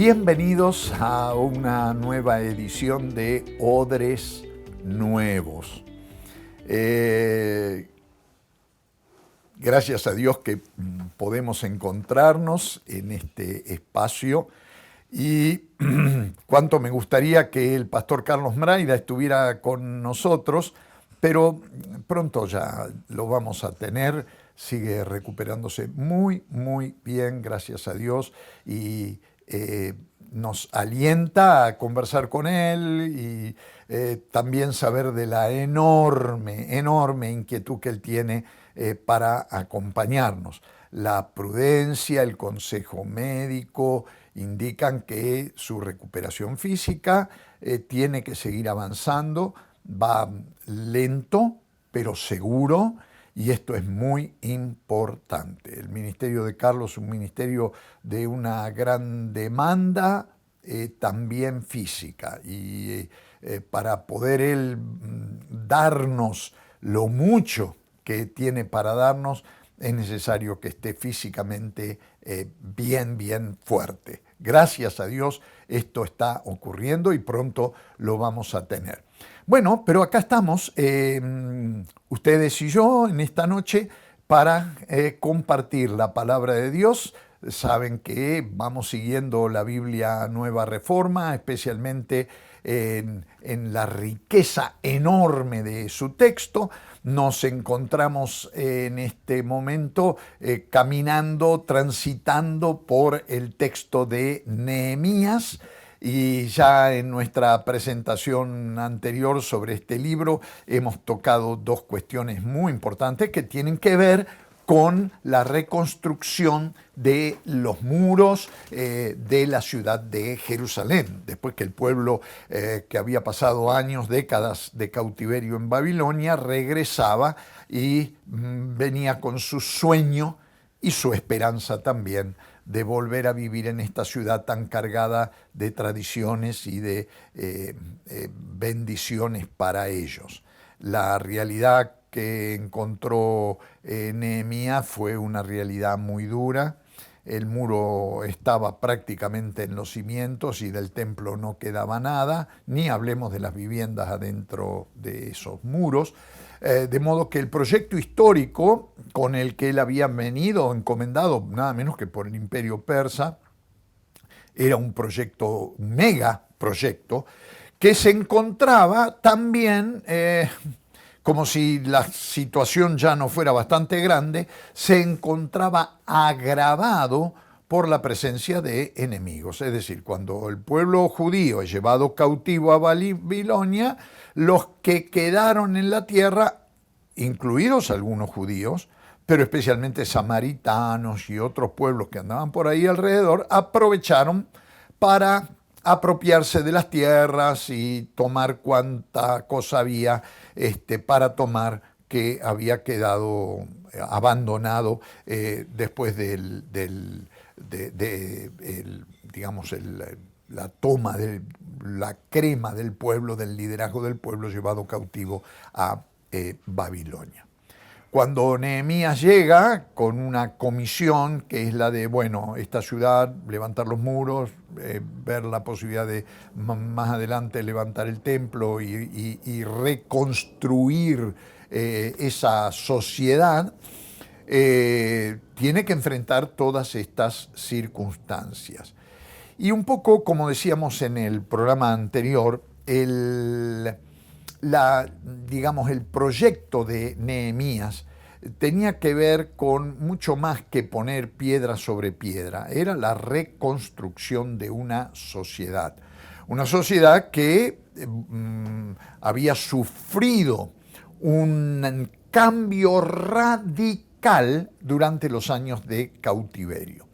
Bienvenidos a una nueva edición de Odres Nuevos. Gracias a Dios que podemos encontrarnos en este espacio y cuánto me gustaría que el pastor Carlos Mraida estuviera con nosotros, pero pronto ya lo vamos a tener. Sigue recuperándose muy bien, gracias a Dios, y nos alienta a conversar con él y también saber de la enorme inquietud que él tiene para acompañarnos. La prudencia, el consejo médico indican que su recuperación física tiene que seguir avanzando, va lento pero seguro. Y esto es muy importante. El ministerio de Carlos es un ministerio de una gran demanda, también física. Y para poder él darnos lo mucho que tiene para darnos, es necesario que esté físicamente bien fuerte. Gracias a Dios esto está ocurriendo y pronto lo vamos a tener. Bueno, pero acá estamos, ustedes y yo, en esta noche para compartir la palabra de Dios. Saben que vamos siguiendo la Biblia Nueva Reforma, especialmente en la riqueza enorme de su texto. Nos encontramos en este momento caminando, transitando por el texto de Nehemías. Y ya en nuestra presentación anterior sobre este libro hemos tocado dos cuestiones muy importantes que tienen que ver con la reconstrucción de los muros de la ciudad de Jerusalén, después que el pueblo que había pasado años, décadas de cautiverio en Babilonia, regresaba y venía con su sueño y su esperanza también de volver a vivir en esta ciudad tan cargada de tradiciones y de bendiciones para ellos. La realidad que encontró Nehemías fue una realidad muy dura. El muro estaba prácticamente en los cimientos y del templo no quedaba nada, ni hablemos de las viviendas adentro de esos muros. De modo que el proyecto histórico con el que él había venido encomendado, nada menos que por el Imperio Persa, era un proyecto, un mega proyecto, que se encontraba también, como si la situación ya no fuera bastante grande, se encontraba agravado por la presencia de enemigos. Es decir, cuando el pueblo judío es llevado cautivo a Babilonia, los que quedaron en la tierra, incluidos algunos judíos, pero especialmente samaritanos y otros pueblos que andaban por ahí alrededor, aprovecharon para apropiarse de las tierras y tomar cuanta cosa había para tomar que había quedado abandonado después la toma de la crema del pueblo, del liderazgo del pueblo llevado cautivo a Babilonia. Cuando Nehemías llega con una comisión que es la de, bueno, esta ciudad, levantar los muros, ver la posibilidad de más adelante levantar el templo y reconstruir esa sociedad, tiene que enfrentar todas estas circunstancias. Y un poco, como decíamos en el programa anterior, el proyecto de Nehemías tenía que ver con mucho más que poner piedra sobre piedra. Era la reconstrucción de una sociedad que había sufrido un cambio radical durante los años de cautiverio.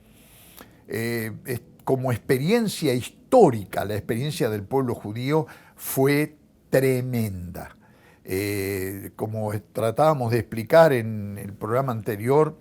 Como experiencia histórica, la experiencia del pueblo judío fue tremenda. Como tratábamos de explicar en el programa anterior,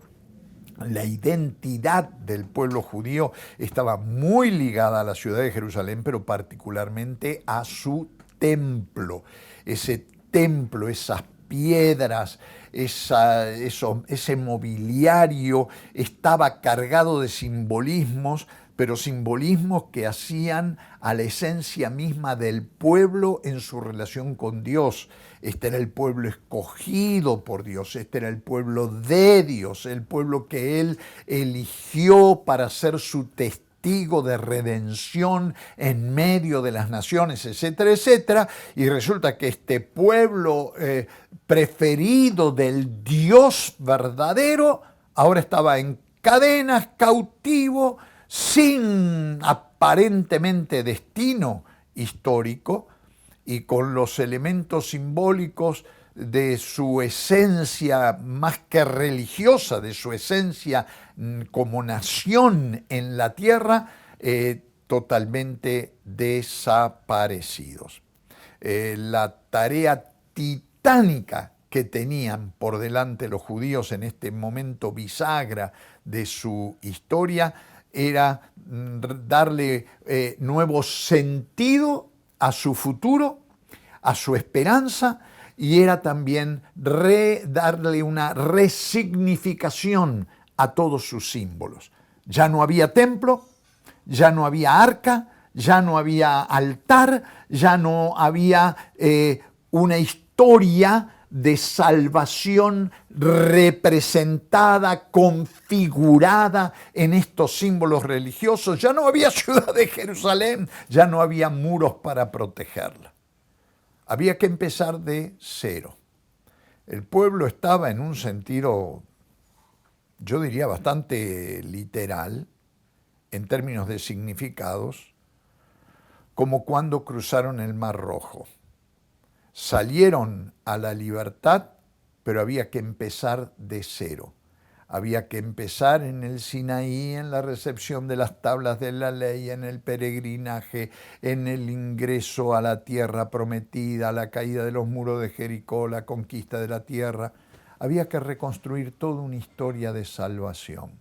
la identidad del pueblo judío estaba muy ligada a la ciudad de Jerusalén, pero particularmente a su templo. Ese templo, esas piedras, ese mobiliario estaba cargado de simbolismos pero simbolismos que hacían a la esencia misma del pueblo en su relación con Dios. Este era el pueblo escogido por Dios, este era el pueblo de Dios, el pueblo que Él eligió para ser su testigo de redención en medio de las naciones, etcétera, etcétera. Y resulta que este pueblo preferido del Dios verdadero ahora estaba en cadenas, cautivo, sin aparentemente destino histórico y con los elementos simbólicos de su esencia más que religiosa, de su esencia como nación en la tierra, totalmente desaparecidos. La tarea titánica que tenían por delante los judíos en este momento bisagra de su historia era darle nuevo sentido a su futuro, a su esperanza, y era también darle una resignificación a todos sus símbolos. Ya no había templo, ya no había arca, ya no había altar, ya no había una historia de salvación representada, configurada en estos símbolos religiosos. Ya no había ciudad de Jerusalén, ya no había muros para protegerla. Había que empezar de cero. El pueblo estaba en un sentido, yo diría, bastante literal, en términos de significados, como cuando cruzaron el Mar Rojo. Salieron a la libertad, pero había que empezar de cero. Había que empezar en el Sinaí, en la recepción de las tablas de la ley, en el peregrinaje, en el ingreso a la tierra prometida, la caída de los muros de Jericó, la conquista de la tierra. Había que reconstruir toda una historia de salvación.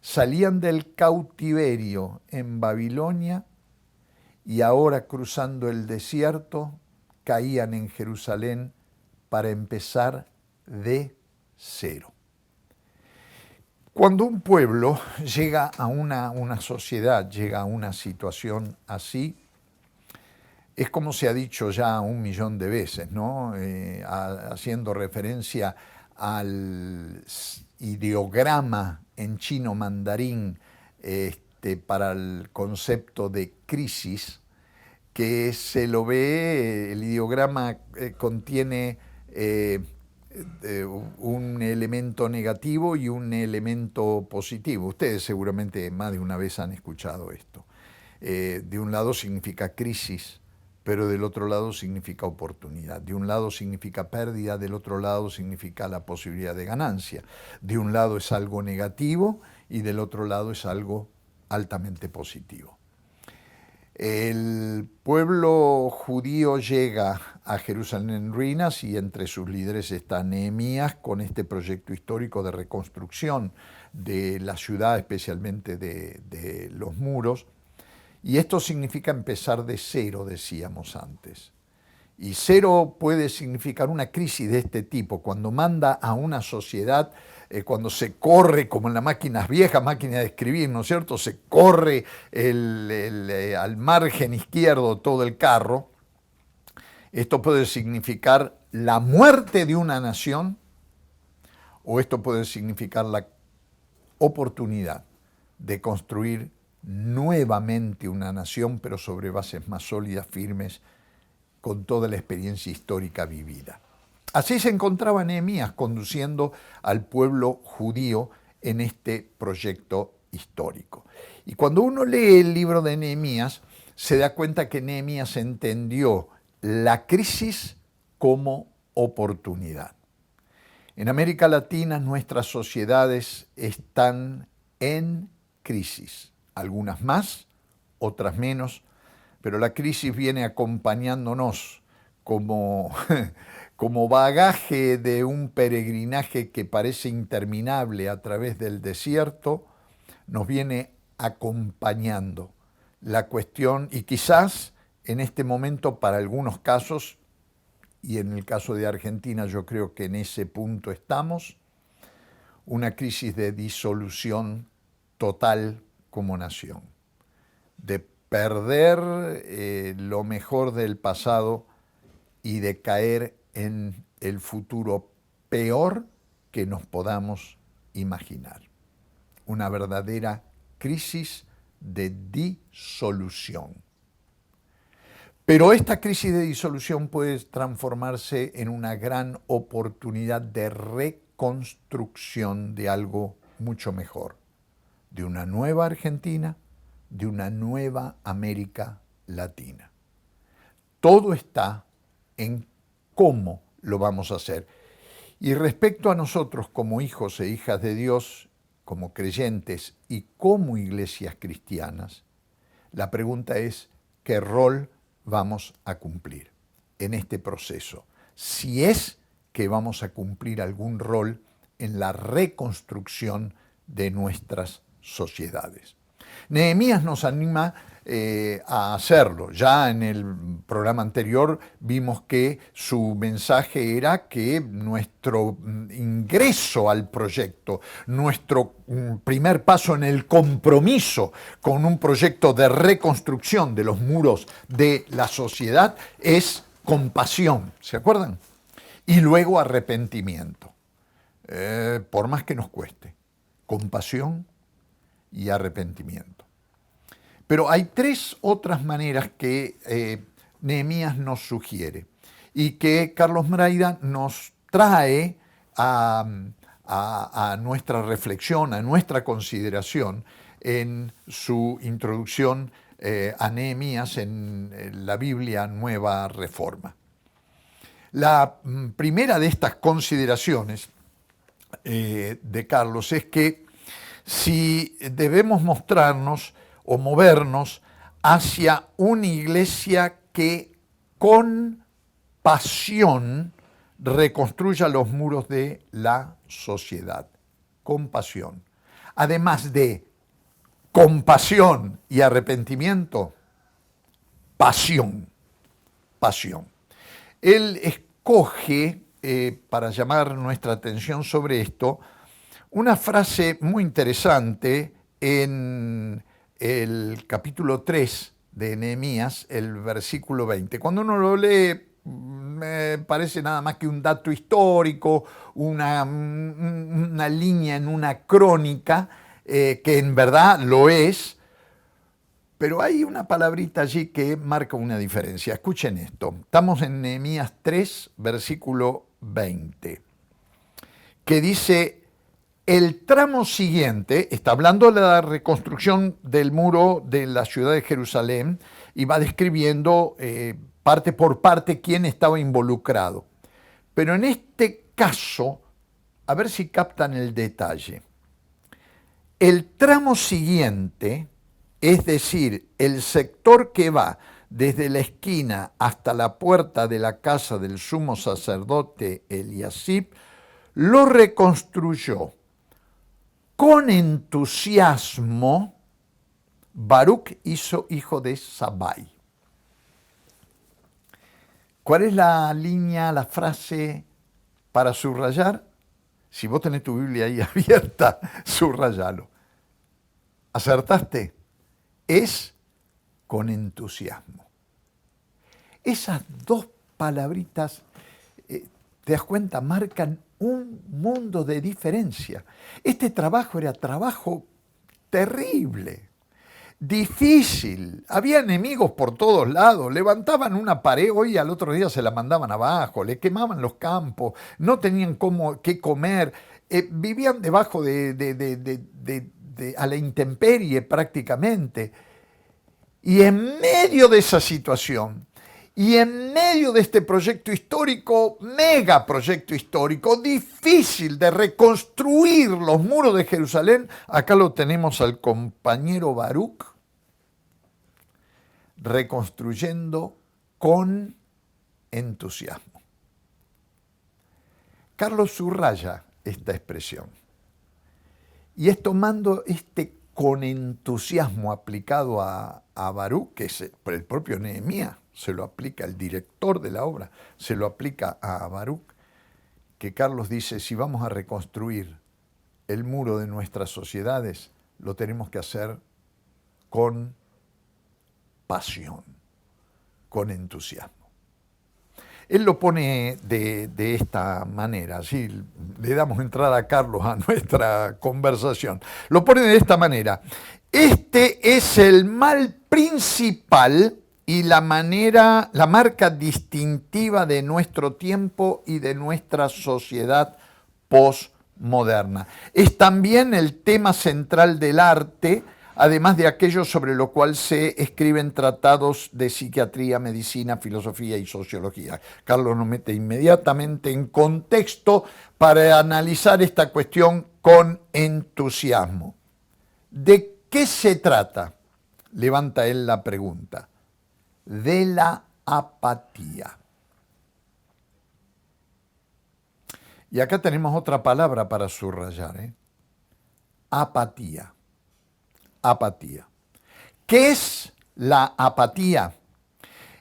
Salían del cautiverio en Babilonia y ahora, cruzando el desierto, caían en Jerusalén para empezar de cero. Cuando un pueblo llega a una sociedad, llega a una situación así, es como se ha dicho ya 1.000.000 de veces, ¿no? Haciendo referencia al ideograma en chino mandarín para el concepto de crisis, que se lo ve, el ideograma contiene un elemento negativo y un elemento positivo. Ustedes seguramente más de una vez han escuchado esto. De un lado significa crisis, pero del otro lado significa oportunidad. De un lado significa pérdida, del otro lado significa la posibilidad de ganancia. De un lado es algo negativo y del otro lado es algo altamente positivo. El pueblo judío llega a Jerusalén en ruinas y entre sus líderes está Nehemías con este proyecto histórico de reconstrucción de la ciudad, especialmente de los muros. Y esto significa empezar de cero, decíamos antes. Y cero puede significar una crisis de este tipo, cuando manda a una sociedad, cuando se corre, como en las máquinas viejas, máquinas de escribir, ¿no es cierto? Se corre al margen izquierdo todo el carro. Esto puede significar la muerte de una nación, o esto puede significar la oportunidad de construir nuevamente una nación, pero sobre bases más sólidas, firmes, con toda la experiencia histórica vivida. Así se encontraba Nehemías conduciendo al pueblo judío en este proyecto histórico. Y cuando uno lee el libro de Nehemías, se da cuenta que Nehemías entendió la crisis como oportunidad. En América Latina nuestras sociedades están en crisis, algunas más, otras menos, pero la crisis viene acompañándonos como bagaje de un peregrinaje que parece interminable a través del desierto, nos viene acompañando la cuestión, y quizás en este momento para algunos casos, y en el caso de Argentina yo creo que en ese punto estamos, una crisis de disolución total como nación, de perder lo mejor del pasado y de caer en el futuro peor que nos podamos imaginar. Una verdadera crisis de disolución. Pero esta crisis de disolución puede transformarse en una gran oportunidad de reconstrucción de algo mucho mejor, de una nueva Argentina, de una nueva América Latina. Todo está en cómo lo vamos a hacer. Y respecto a nosotros como hijos e hijas de Dios, como creyentes y como iglesias cristianas, la pregunta es, ¿qué rol vamos a cumplir en este proceso? Si es que vamos a cumplir algún rol en la reconstrucción de nuestras sociedades. Nehemías nos anima a hacerlo. Ya en el programa anterior vimos que su mensaje era que nuestro ingreso al proyecto, nuestro primer paso en el compromiso con un proyecto de reconstrucción de los muros de la sociedad es compasión, ¿se acuerdan? Y luego arrepentimiento, por más que nos cueste, compasión y arrepentimiento. Pero hay tres otras maneras que Nehemías nos sugiere y que Carlos Mraida nos trae a nuestra reflexión, a nuestra consideración en su introducción a Nehemías en la Biblia Nueva Reforma. La primera de estas consideraciones de Carlos es que si debemos mostrarnos o movernos hacia una iglesia que con pasión reconstruya los muros de la sociedad. Con pasión. Además de compasión y arrepentimiento, pasión. Pasión. Él escoge, para llamar nuestra atención sobre esto, una frase muy interesante en el capítulo 3 de Nehemías, el versículo 20. Cuando uno lo lee, me parece nada más que un dato histórico, una línea en una crónica, que en verdad lo es, pero hay una palabrita allí que marca una diferencia. Escuchen esto. Estamos en Nehemías 3, versículo 20, que dice: el tramo siguiente, está hablando de la reconstrucción del muro de la ciudad de Jerusalén y va describiendo parte por parte quién estaba involucrado. Pero en este caso, a ver si captan el detalle. El tramo siguiente, es decir, el sector que va desde la esquina hasta la puerta de la casa del sumo sacerdote Eliasib, lo reconstruyó con entusiasmo Baruch, hijo de Zabai. ¿Cuál es la línea, la frase para subrayar? Si vos tenés tu Biblia ahí abierta, subrayalo. ¿Acertaste? Es con entusiasmo. Esas dos palabritas, te das cuenta, marcan un mundo de diferencia. Este trabajo era trabajo terrible, difícil. Había enemigos por todos lados. Levantaban una pared hoy y al otro día se la mandaban abajo, le quemaban los campos, no tenían qué comer, vivían debajo a la intemperie prácticamente. Y en medio de esa situación, y en medio de este proyecto histórico, mega proyecto histórico, difícil de reconstruir los muros de Jerusalén, acá lo tenemos al compañero Baruch, reconstruyendo con entusiasmo. Carlos subraya esta expresión, y es tomando este con entusiasmo aplicado a Baruch, que es por el propio Nehemías, se lo aplica el director de la obra, se lo aplica a Baruch, que Carlos dice, si vamos a reconstruir el muro de nuestras sociedades, lo tenemos que hacer con pasión, con entusiasmo. Él lo pone de esta manera, así le damos entrada a Carlos a nuestra conversación. Lo pone de esta manera: este es el mal principal y la marca distintiva de nuestro tiempo y de nuestra sociedad postmoderna. Es también el tema central del arte, además de aquello sobre lo cual se escriben tratados de psiquiatría, medicina, filosofía y sociología. Carlos nos mete inmediatamente en contexto para analizar esta cuestión con entusiasmo. ¿De qué se trata? Levanta él la pregunta. De la apatía. Y acá tenemos otra palabra para subrayar, apatía. Apatía. ¿Qué es la apatía?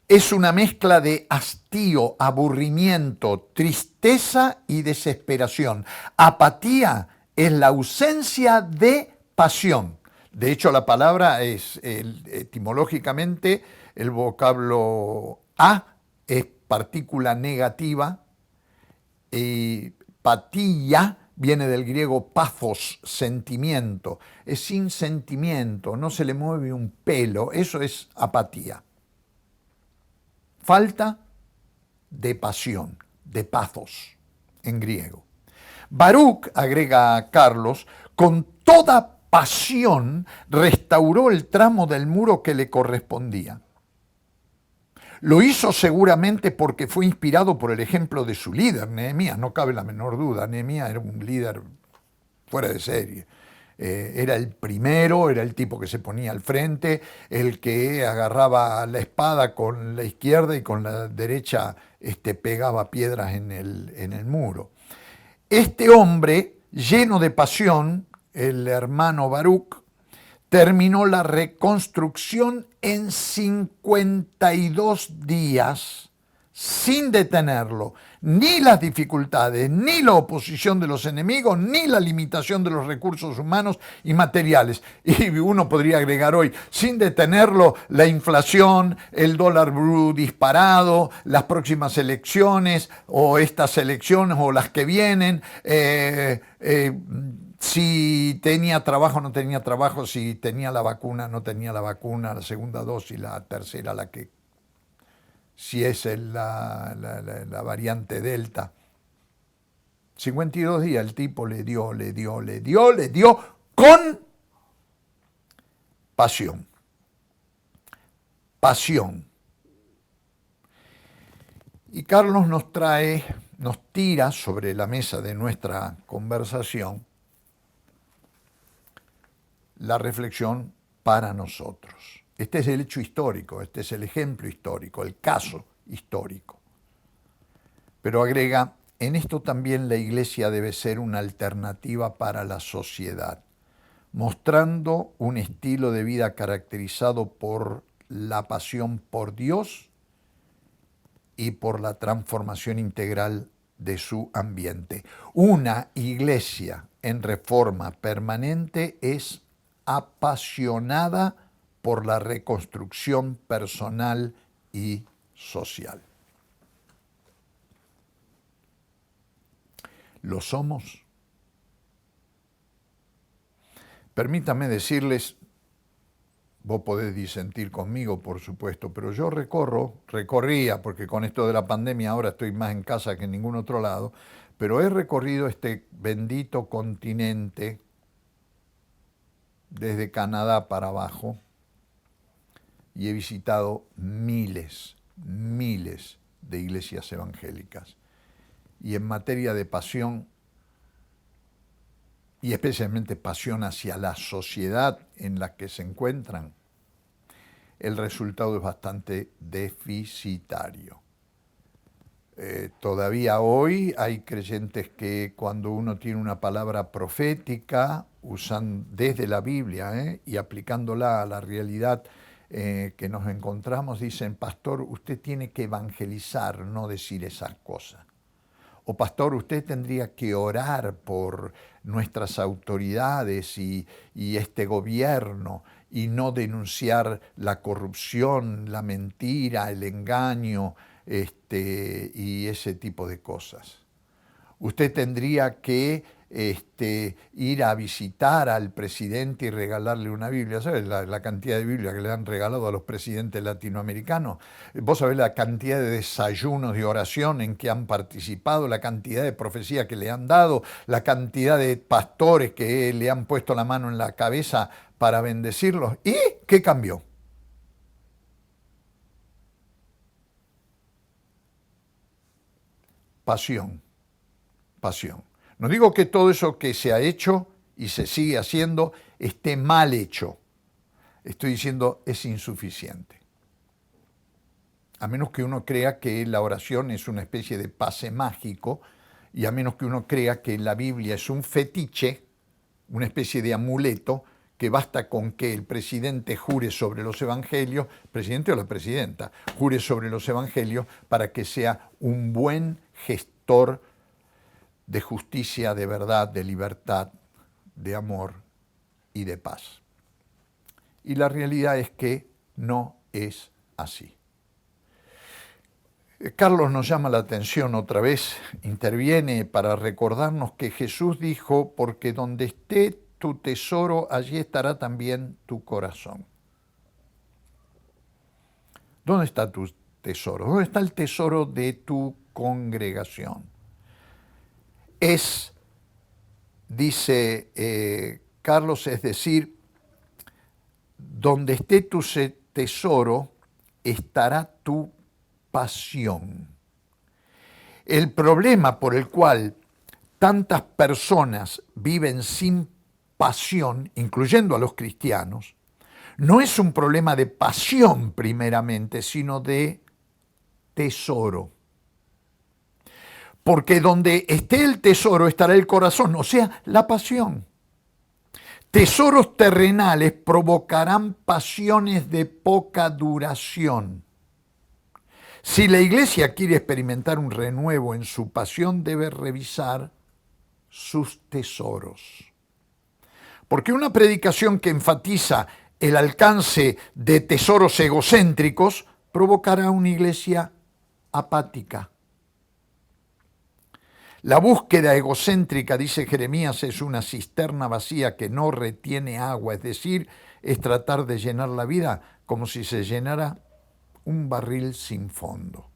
Es una mezcla de hastío, aburrimiento, tristeza y desesperación. Apatía es la ausencia de pasión. De hecho, la palabra es etimológicamente el vocablo a es partícula negativa y patía viene del griego pathos, sentimiento. Es sin sentimiento, no se le mueve un pelo. Eso es apatía. Falta de pasión, de pathos, en griego. Baruch, agrega Carlos, con toda pasión restauró el tramo del muro que le correspondía. Lo hizo seguramente porque fue inspirado por el ejemplo de su líder, Nehemías, no cabe la menor duda. Nehemías era un líder fuera de serie. Era el primero, era el tipo que se ponía al frente, el que agarraba la espada con la izquierda y con la derecha pegaba piedras en el muro. Este hombre, lleno de pasión, el hermano Baruch, terminó la reconstrucción en 52 días, sin detenerlo, ni las dificultades, ni la oposición de los enemigos, ni la limitación de los recursos humanos y materiales. Y uno podría agregar hoy, sin detenerlo, la inflación, el dólar blue disparado, las próximas elecciones, o estas elecciones, o las que vienen, si tenía trabajo, no tenía trabajo, si tenía la vacuna, no tenía la vacuna, la segunda dosis, la tercera, la que, si es la variante Delta. 52 días el tipo le dio con pasión. Pasión. Y Carlos nos tira sobre la mesa de nuestra conversación la reflexión para nosotros. Este es el hecho histórico, este es el ejemplo histórico, el caso histórico. Pero agrega, en esto también la Iglesia debe ser una alternativa para la sociedad, mostrando un estilo de vida caracterizado por la pasión por Dios y por la transformación integral de su ambiente. Una iglesia en reforma permanente es apasionada por la reconstrucción personal y social. ¿Lo somos? Permítame decirles, vos podés disentir conmigo, por supuesto, pero yo recorría, porque con esto de la pandemia ahora estoy más en casa que en ningún otro lado, pero he recorrido este bendito continente desde Canadá para abajo y he visitado miles de iglesias evangélicas. Y en materia de pasión, y especialmente pasión hacia la sociedad en la que se encuentran, el resultado es bastante deficitario. Todavía hoy hay creyentes que cuando uno tiene una palabra profética, usan desde la Biblia y aplicándola a la realidad que nos encontramos, dicen, pastor, usted tiene que evangelizar, no decir esas cosas. O pastor, usted tendría que orar por nuestras autoridades y este gobierno y no denunciar la corrupción, la mentira, el engaño y ese tipo de cosas. Usted tendría que ir a visitar al presidente y regalarle una Biblia. ¿Sabes la cantidad de Biblias que le han regalado a los presidentes latinoamericanos? Vos sabés la cantidad de desayunos de oración en que han participado, la cantidad de profecías que le han dado, la cantidad de pastores que le han puesto la mano en la cabeza para bendecirlos. ¿Y qué cambió? Pasión. Pasión. No digo que todo eso que se ha hecho y se sigue haciendo esté mal hecho. Estoy diciendo es insuficiente. A menos que uno crea que la oración es una especie de pase mágico y a menos que uno crea que la Biblia es un fetiche, una especie de amuleto, que basta con que el presidente jure sobre los evangelios, presidente o la presidenta, jure sobre los evangelios para que sea un buen gestor de justicia, de verdad, de libertad, de amor y de paz. Y la realidad es que no es así. Carlos nos llama la atención otra vez, interviene para recordarnos que Jesús dijo, porque donde esté tu tesoro, allí estará también tu corazón. ¿Dónde está tu tesoro? ¿Dónde está el tesoro de tu congregación? Es, dice Carlos, es decir, donde esté tu tesoro, estará tu pasión. El problema por el cual tantas personas viven sin pasión, incluyendo a los cristianos, no es un problema de pasión primeramente, sino de tesoro. Porque donde esté el tesoro estará el corazón, o sea, la pasión. Tesoros terrenales provocarán pasiones de poca duración. Si la iglesia quiere experimentar un renuevo en su pasión, debe revisar sus tesoros. Porque una predicación que enfatiza el alcance de tesoros egocéntricos provocará una iglesia apática. La búsqueda egocéntrica, dice Jeremías, es una cisterna vacía que no retiene agua, es decir, es tratar de llenar la vida como si se llenara un barril sin fondo.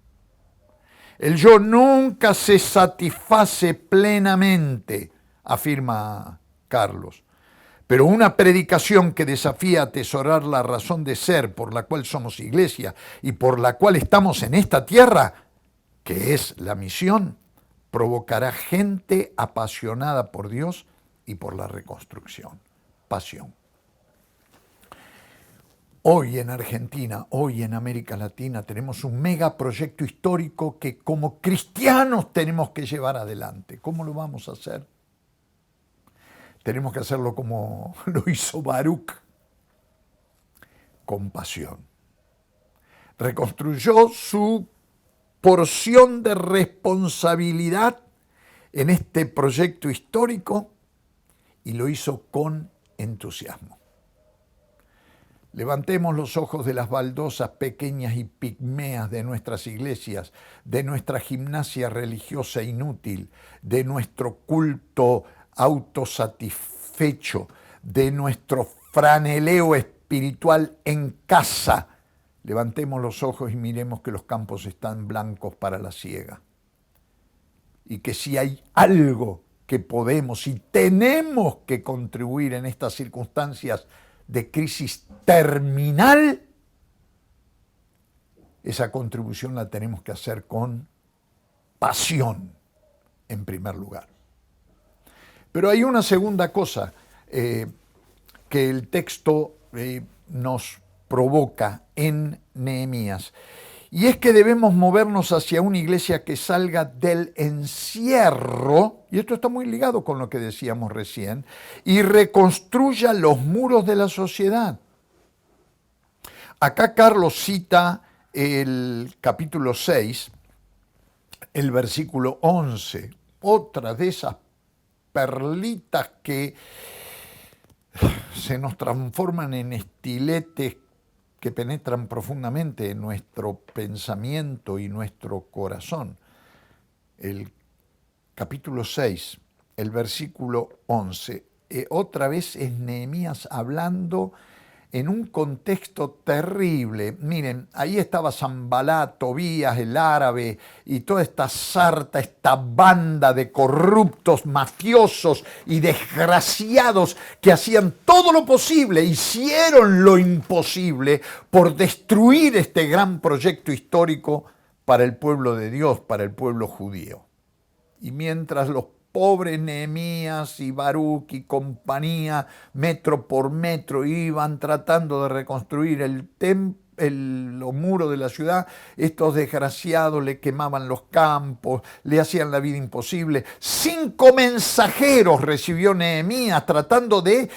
El yo nunca se satisface plenamente, afirma Carlos. Pero una predicación que desafía a atesorar la razón de ser por la cual somos iglesia y por la cual estamos en esta tierra, que es la misión, provocará gente apasionada por Dios y por la reconstrucción. Pasión. Hoy en Argentina, hoy en América Latina, tenemos un megaproyecto histórico que como cristianos tenemos que llevar adelante. ¿Cómo lo vamos a hacer? Tenemos que hacerlo como lo hizo Baruch, con pasión. Reconstruyó su porción de responsabilidad en este proyecto histórico y lo hizo con entusiasmo. Levantemos los ojos de las baldosas pequeñas y pigmeas de nuestras iglesias, de nuestra gimnasia religiosa inútil, de nuestro culto autosatisfecho, de nuestro franeleo espiritual en casa. Levantemos los ojos y miremos que los campos están blancos para la siega. Y que si hay algo que podemos y tenemos que contribuir en estas circunstancias de crisis terminal, esa contribución la tenemos que hacer con pasión, en primer lugar. Pero hay una segunda cosa que el texto nos provoca en Nehemías, y es que debemos movernos hacia una iglesia que salga del encierro, y esto está muy ligado con lo que decíamos recién, y reconstruya los muros de la sociedad. Acá Carlos cita el capítulo 6, el versículo 11, otra de esas perlitas que se nos transforman en estiletes que penetran profundamente en nuestro pensamiento y nuestro corazón. El capítulo 6, el versículo 11, otra vez es Nehemías hablando en un contexto terrible. Miren, ahí estaba Sanbalat, Tobías, el árabe, y toda esta sarta, esta banda de corruptos, mafiosos y desgraciados que hacían todo lo posible, hicieron lo imposible por destruir este gran proyecto histórico para el pueblo de Dios, para el pueblo judío. Y mientras los pobres Nehemías y Baruch y compañía, metro por metro, iban tratando de reconstruir los muros de la ciudad, estos desgraciados le quemaban los campos, le hacían la vida imposible. 5 mensajeros recibió Nehemías tratando de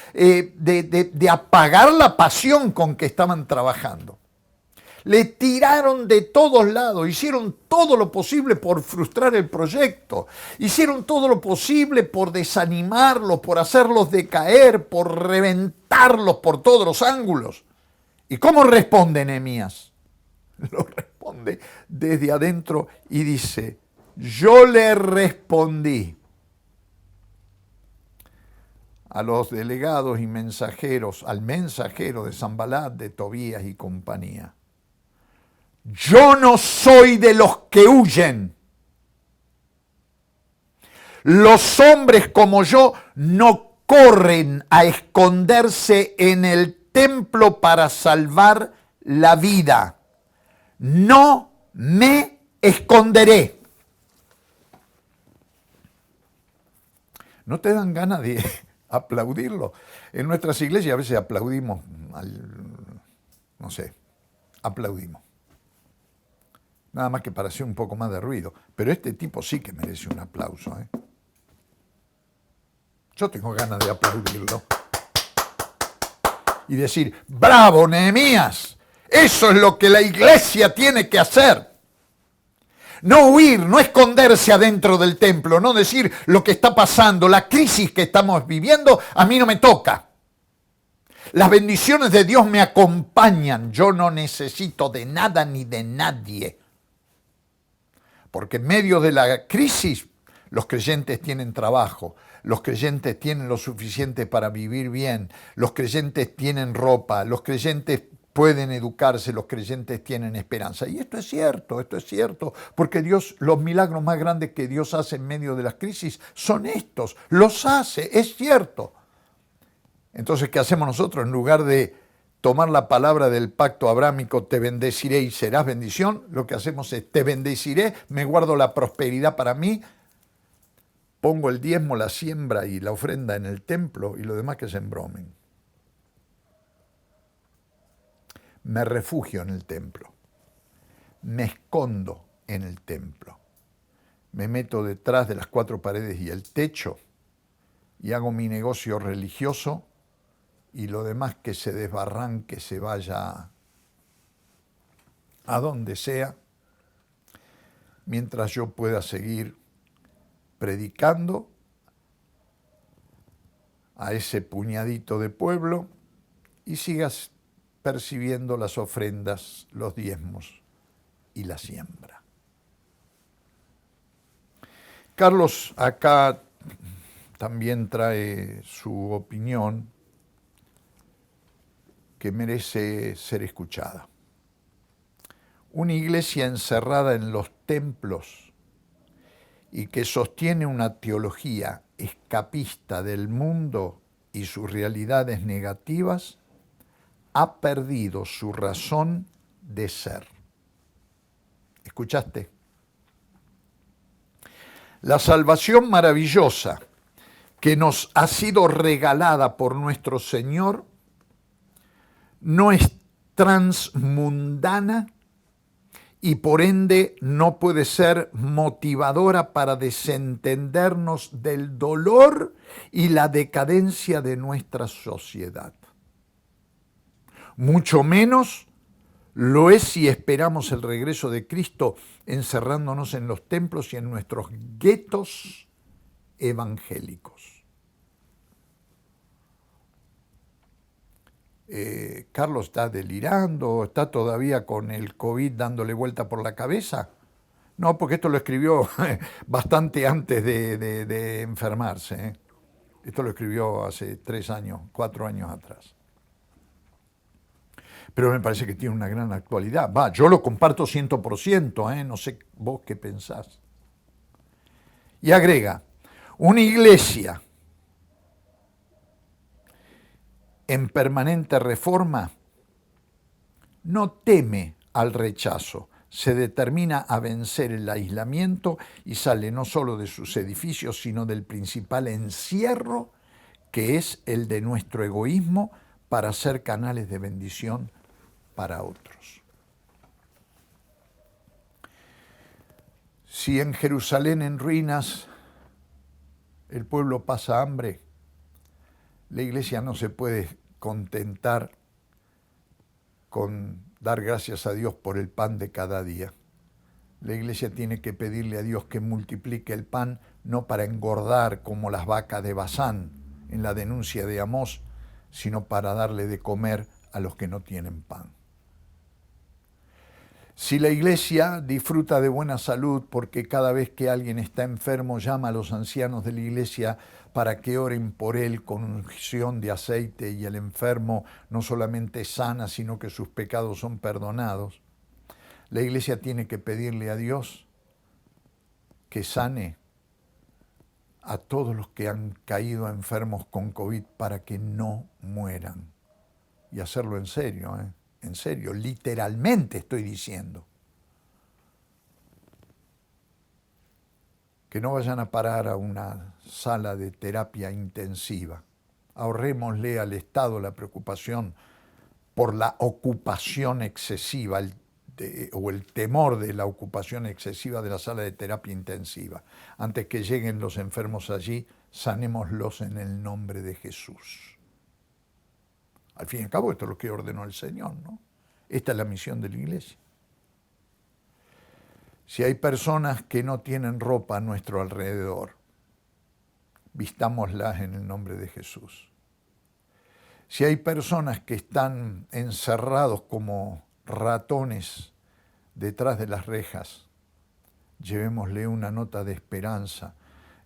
apagar la pasión con que estaban trabajando. Le tiraron de todos lados, hicieron todo lo posible por frustrar el proyecto, hicieron todo lo posible por desanimarlos, por hacerlos decaer, por reventarlos por todos los ángulos. ¿Y cómo responde Nehemías? Lo responde desde adentro y dice, yo le respondí a los delegados y mensajeros, al mensajero de Sanbalat, de Tobías y compañía. Yo no soy de los que huyen. Los hombres como yo no corren a esconderse en el templo para salvar la vida. No me esconderé. ¿No te dan ganas de aplaudirlo? En nuestras iglesias a veces aplaudimos, aplaudimos. Nada más que para hacer un poco más de ruido. Pero este tipo sí que merece un aplauso, ¿eh? Yo tengo ganas de aplaudirlo. Y decir, ¡bravo, Nehemías! Eso es lo que la iglesia tiene que hacer. No huir, no esconderse adentro del templo, no decir lo que está pasando, la crisis que estamos viviendo, a mí no me toca. Las bendiciones de Dios me acompañan. Yo no necesito de nada ni de nadie. Porque en medio de la crisis los creyentes tienen trabajo, los creyentes tienen lo suficiente para vivir bien, los creyentes tienen ropa, los creyentes pueden educarse, los creyentes tienen esperanza. Y esto es cierto, porque Dios, los milagros más grandes que Dios hace en medio de las crisis son estos, los hace, es cierto. Entonces, ¿qué hacemos nosotros? En lugar de tomar la palabra del pacto abrámico, te bendeciré y serás bendición, lo que hacemos es, te bendeciré, me guardo la prosperidad para mí, pongo el diezmo, la siembra y la ofrenda en el templo y lo demás que se embromen. Me refugio en el templo, me escondo en el templo, me meto detrás de las 4 paredes y el techo y hago mi negocio religioso y lo demás que se desbarranque, se vaya a donde sea, mientras yo pueda seguir predicando a ese puñadito de pueblo y sigas percibiendo las ofrendas, los diezmos y la siembra. Carlos acá también trae su opinión que merece ser escuchada. Una iglesia encerrada en los templos y que sostiene una teología escapista del mundo y sus realidades negativas ha perdido su razón de ser. ¿Escuchaste? La salvación maravillosa que nos ha sido regalada por nuestro Señor no es transmundana y por ende no puede ser motivadora para desentendernos del dolor y la decadencia de nuestra sociedad. Mucho menos lo es si esperamos el regreso de Cristo encerrándonos en los templos y en nuestros guetos evangélicos. Carlos está delirando, está todavía con el COVID dándole vuelta por la cabeza. No, porque esto lo escribió bastante antes de enfermarse. Esto lo escribió hace 3 años, 4 años atrás. Pero me parece que tiene una gran actualidad. Va, yo lo comparto 100%, no sé vos qué pensás. Y agrega, una iglesia en permanente reforma no teme al rechazo, se determina a vencer el aislamiento y sale no solo de sus edificios, sino del principal encierro, que es el de nuestro egoísmo, para ser canales de bendición para otros. Si en Jerusalén en ruinas el pueblo pasa hambre, la iglesia no se puede contentar con dar gracias a Dios por el pan de cada día. La iglesia tiene que pedirle a Dios que multiplique el pan, no para engordar como las vacas de Basán en la denuncia de Amós, sino para darle de comer a los que no tienen pan. Si la iglesia disfruta de buena salud porque cada vez que alguien está enfermo llama a los ancianos de la iglesia para que oren por él con unción de aceite y el enfermo no solamente sana, sino que sus pecados son perdonados, la iglesia tiene que pedirle a Dios que sane a todos los que han caído enfermos con COVID para que no mueran. Y hacerlo en serio, en serio, literalmente estoy diciendo. Que no vayan a parar a una sala de terapia intensiva. Ahorrémosle al Estado la preocupación por la ocupación excesiva o el temor de la ocupación excesiva de la sala de terapia intensiva. Antes que lleguen los enfermos allí, sanémoslos en el nombre de Jesús. Al fin y al cabo, esto es lo que ordenó el Señor, ¿no? Esta es la misión de la iglesia. Si hay personas que no tienen ropa a nuestro alrededor, vistámoslas en el nombre de Jesús. Si hay personas que están encerrados como ratones detrás de las rejas, llevémosle una nota de esperanza,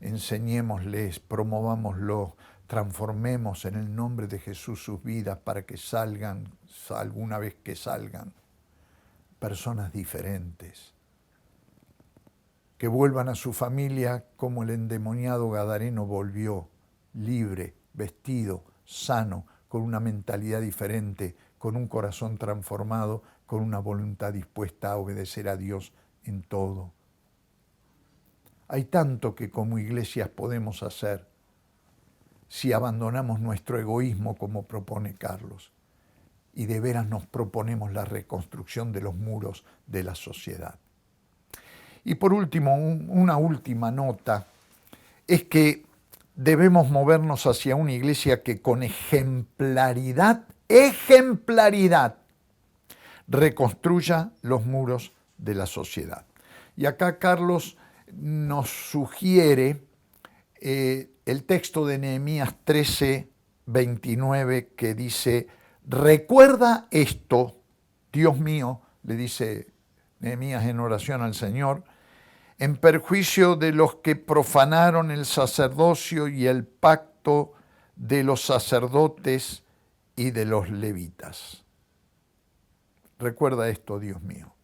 enseñémosles, promovámoslo, transformemos en el nombre de Jesús sus vidas para que salgan, alguna vez que salgan, personas diferentes, que vuelvan a su familia como el endemoniado gadareno volvió, libre, vestido, sano, con una mentalidad diferente, con un corazón transformado, con una voluntad dispuesta a obedecer a Dios en todo. Hay tanto que como iglesias podemos hacer si abandonamos nuestro egoísmo como propone Carlos y de veras nos proponemos la reconstrucción de los muros de la sociedad. Y por último, una última nota, es que debemos movernos hacia una iglesia que con ejemplaridad, reconstruya los muros de la sociedad. Y acá Carlos nos sugiere el texto de Nehemías 13, 29, que dice, recuerda esto, Dios mío, le dice Nehemías en oración al Señor, en perjuicio de los que profanaron el sacerdocio y el pacto de los sacerdotes y de los levitas. Recuerda esto, Dios mío.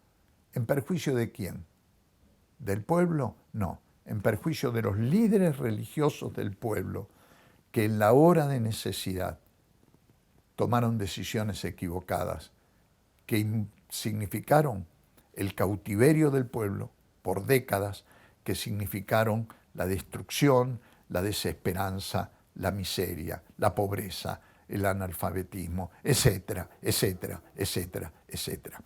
¿En perjuicio de quién? ¿Del pueblo? No. En perjuicio de los líderes religiosos del pueblo que en la hora de necesidad tomaron decisiones equivocadas que significaron el cautiverio del pueblo por décadas, que significaron la destrucción, la desesperanza, la miseria, la pobreza, el analfabetismo, etcétera, etcétera, etcétera, etcétera.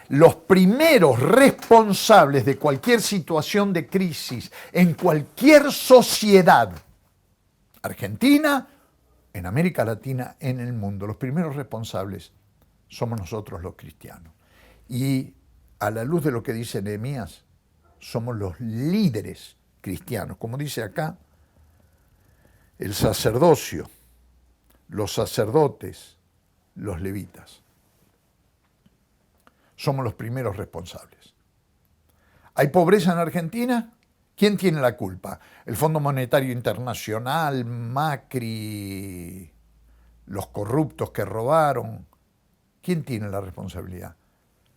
Los primeros responsables de cualquier situación de crisis en cualquier sociedad, Argentina, en América Latina, en el mundo, los primeros responsables somos nosotros los cristianos. Y a la luz de lo que dice Nehemías, somos los líderes cristianos. Como dice acá, el sacerdocio, los sacerdotes, los levitas. Somos los primeros responsables. ¿Hay pobreza en Argentina? ¿Quién tiene la culpa? ¿El Fondo Monetario Internacional, Macri, los corruptos que robaron? ¿Quién tiene la responsabilidad?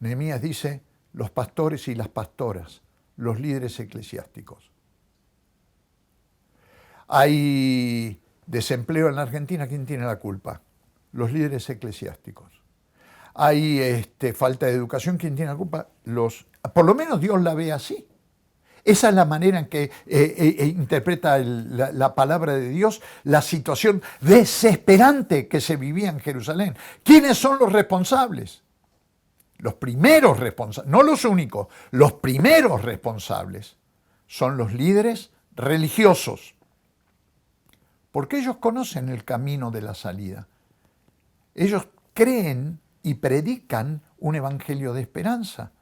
Nehemías dice, los pastores y las pastoras, los líderes eclesiásticos. ¿Hay desempleo en la Argentina? ¿Quién tiene la culpa? Los líderes eclesiásticos. ¿Hay falta de educación? ¿Quién tiene la culpa? Por lo menos Dios la ve así. Esa es la manera en que interpreta la palabra de Dios, la situación desesperante que se vivía en Jerusalén. ¿Quiénes son los responsables? Los primeros responsables, no los únicos, los primeros responsables son los líderes religiosos, porque ellos conocen el camino de la salida. Ellos creen y predican un evangelio de esperanza.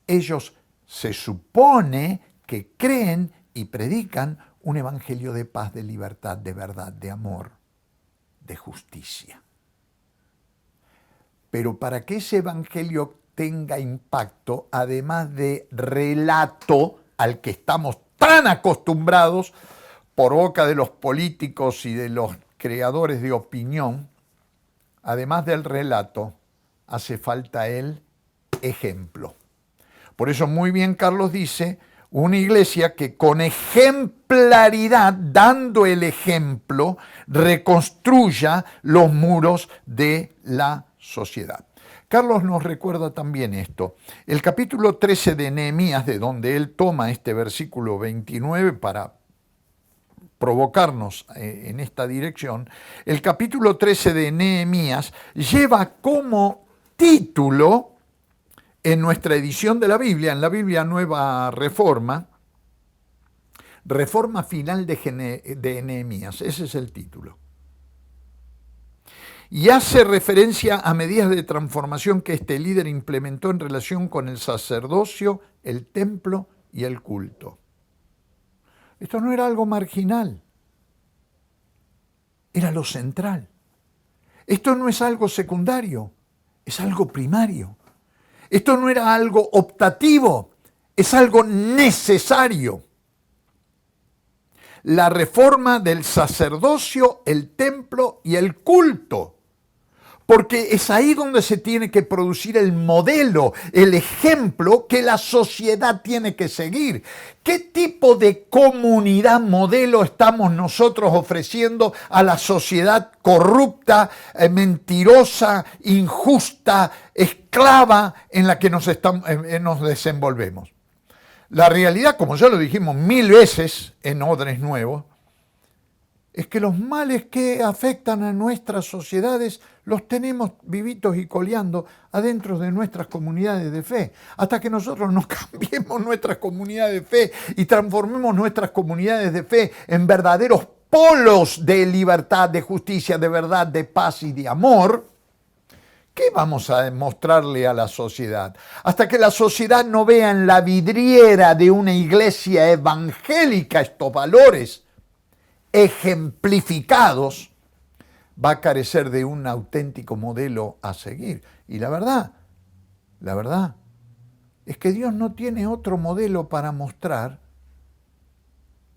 Ellos se supone que creen y predican un evangelio de paz, de libertad, de verdad, de amor, de justicia. Pero para que ese evangelio tenga impacto, además de relato al que estamos tan acostumbrados por boca de los políticos y de los creadores de opinión, además del relato, hace falta el ejemplo. Por eso muy bien Carlos dice, una iglesia que con ejemplaridad, dando el ejemplo, reconstruya los muros de la sociedad. Carlos nos recuerda también esto. El capítulo 13 de Nehemías, de donde él toma este versículo 29 para provocarnos en esta dirección, el capítulo 13 de Nehemías lleva como título en nuestra edición de la Biblia, en la Biblia Nueva Reforma, Reforma Final de Nehemías, ese es el título. Y hace referencia a medidas de transformación que este líder implementó en relación con el sacerdocio, el templo y el culto. Esto no era algo marginal, era lo central. Esto no es algo secundario, es algo primario. Esto no era algo optativo, es algo necesario. La reforma del sacerdocio, el templo y el culto. Porque es ahí donde se tiene que producir el modelo, el ejemplo que la sociedad tiene que seguir. ¿Qué tipo de comunidad modelo estamos nosotros ofreciendo a la sociedad corrupta, mentirosa, injusta, esclava en la que nos desenvolvemos? La realidad, como ya lo dijimos 1000 veces en Odres Nuevos, es que los males que afectan a nuestras sociedades los tenemos vivitos y coleando adentro de nuestras comunidades de fe. Hasta que nosotros no cambiemos nuestras comunidades de fe y transformemos nuestras comunidades de fe en verdaderos polos de libertad, de justicia, de verdad, de paz y de amor, ¿qué vamos a demostrarle a la sociedad? Hasta que la sociedad no vea en la vidriera de una iglesia evangélica estos valores ejemplificados, va a carecer de un auténtico modelo a seguir. Y la verdad es que Dios no tiene otro modelo para mostrar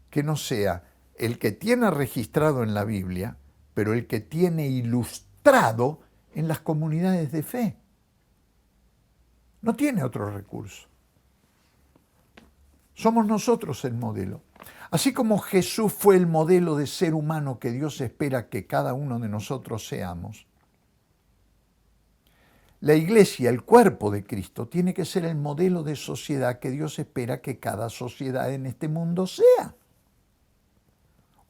que no sea el que tiene registrado en la Biblia, pero el que tiene ilustrado en las comunidades de fe. No tiene otro recurso. Somos nosotros el modelo. Así como Jesús fue el modelo de ser humano que Dios espera que cada uno de nosotros seamos, la iglesia, el cuerpo de Cristo, tiene que ser el modelo de sociedad que Dios espera que cada sociedad en este mundo sea.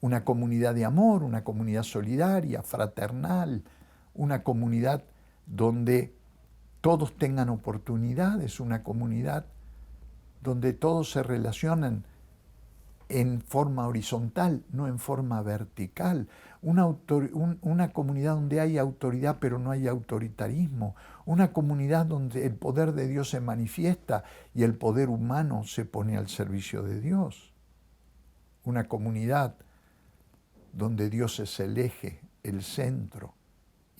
Una comunidad de amor, una comunidad solidaria, fraternal, una comunidad donde todos tengan oportunidades, una comunidad donde todos se relacionan en forma horizontal, no en forma vertical. Una comunidad donde hay autoridad pero no hay autoritarismo. Una comunidad donde el poder de Dios se manifiesta y el poder humano se pone al servicio de Dios. Una comunidad donde Dios es el eje, el centro,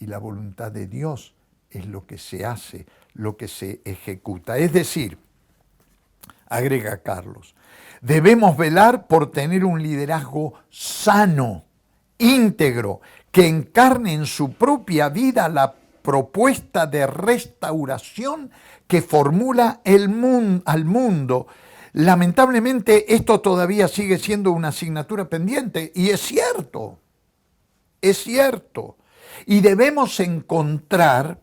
y la voluntad de Dios es lo que se hace, lo que se ejecuta. Es decir, agrega Carlos, debemos velar por tener un liderazgo sano, íntegro, que encarne en su propia vida la propuesta de restauración que formula al mundo. Lamentablemente esto todavía sigue siendo una asignatura pendiente y es cierto. Y debemos encontrar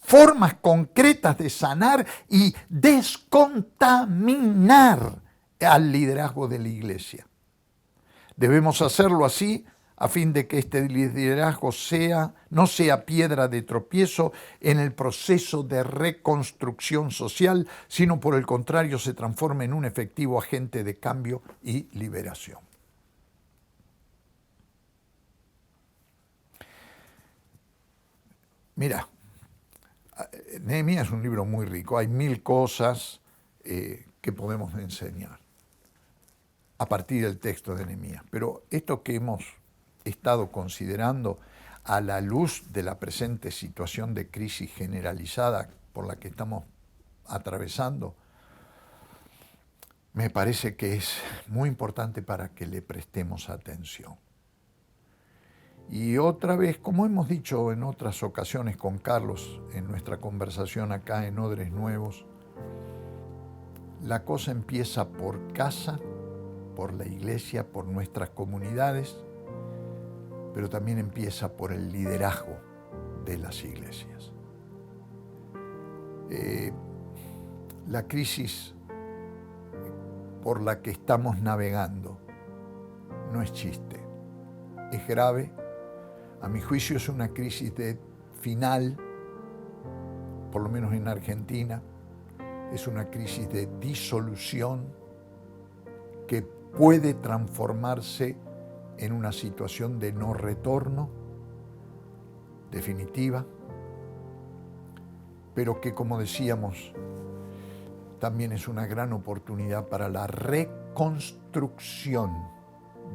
formas concretas de sanar y descontaminar al liderazgo de la iglesia. Debemos hacerlo así a fin de que este liderazgo no sea piedra de tropiezo en el proceso de reconstrucción social, sino por el contrario se transforme en un efectivo agente de cambio y liberación. Mira, Nehemías es un libro muy rico, hay 1000 cosas que podemos enseñar a partir del texto de Nehemías, pero esto que hemos estado considerando a la luz de la presente situación de crisis generalizada por la que estamos atravesando, me parece que es muy importante para que le prestemos atención. Y otra vez, como hemos dicho en otras ocasiones con Carlos en nuestra conversación acá en Odres Nuevos, la cosa empieza por casa, por la iglesia, por nuestras comunidades, pero también empieza por el liderazgo de las iglesias. La crisis por la que estamos navegando no es chiste, es grave. A mi juicio es una crisis de final, por lo menos en Argentina, es una crisis de disolución que puede transformarse en una situación de no retorno definitiva, pero que, como decíamos, también es una gran oportunidad para la reconstrucción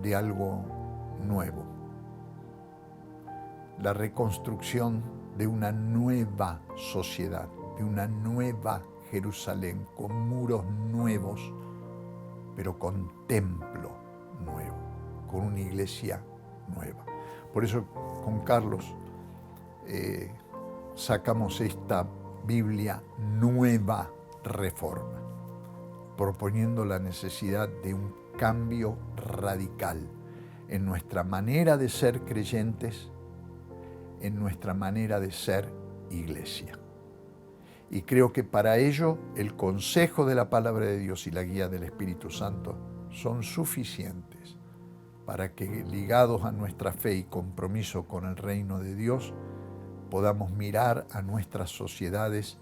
de algo nuevo, la reconstrucción de una nueva sociedad, de una nueva Jerusalén, con muros nuevos, pero con templo nuevo, con una iglesia nueva. Por eso con Carlos sacamos esta Biblia Nueva Reforma, proponiendo la necesidad de un cambio radical en nuestra manera de ser creyentes, en nuestra manera de ser iglesia. Y creo que para ello el consejo de la palabra de Dios y la guía del Espíritu Santo son suficientes para que, ligados a nuestra fe y compromiso con el reino de Dios, podamos mirar a nuestras sociedades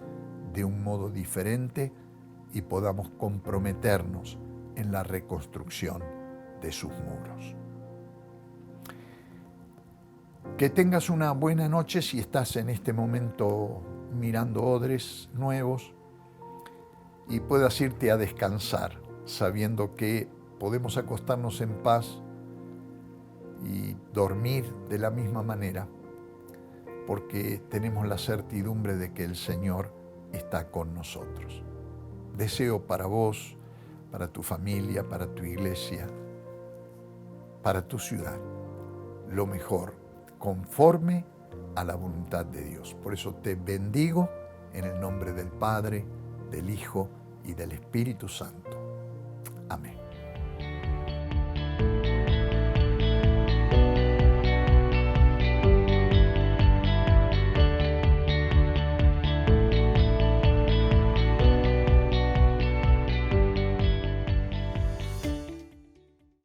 de un modo diferente y podamos comprometernos en la reconstrucción de sus muros. Que tengas una buena noche si estás en este momento mirando Odres Nuevos y puedas irte a descansar sabiendo que podemos acostarnos en paz y dormir de la misma manera porque tenemos la certidumbre de que el Señor está con nosotros. Deseo para vos, para tu familia, para tu iglesia, para tu ciudad, lo mejor, conforme a la voluntad de Dios. Por eso te bendigo en el nombre del Padre, del Hijo y del Espíritu Santo. Amén.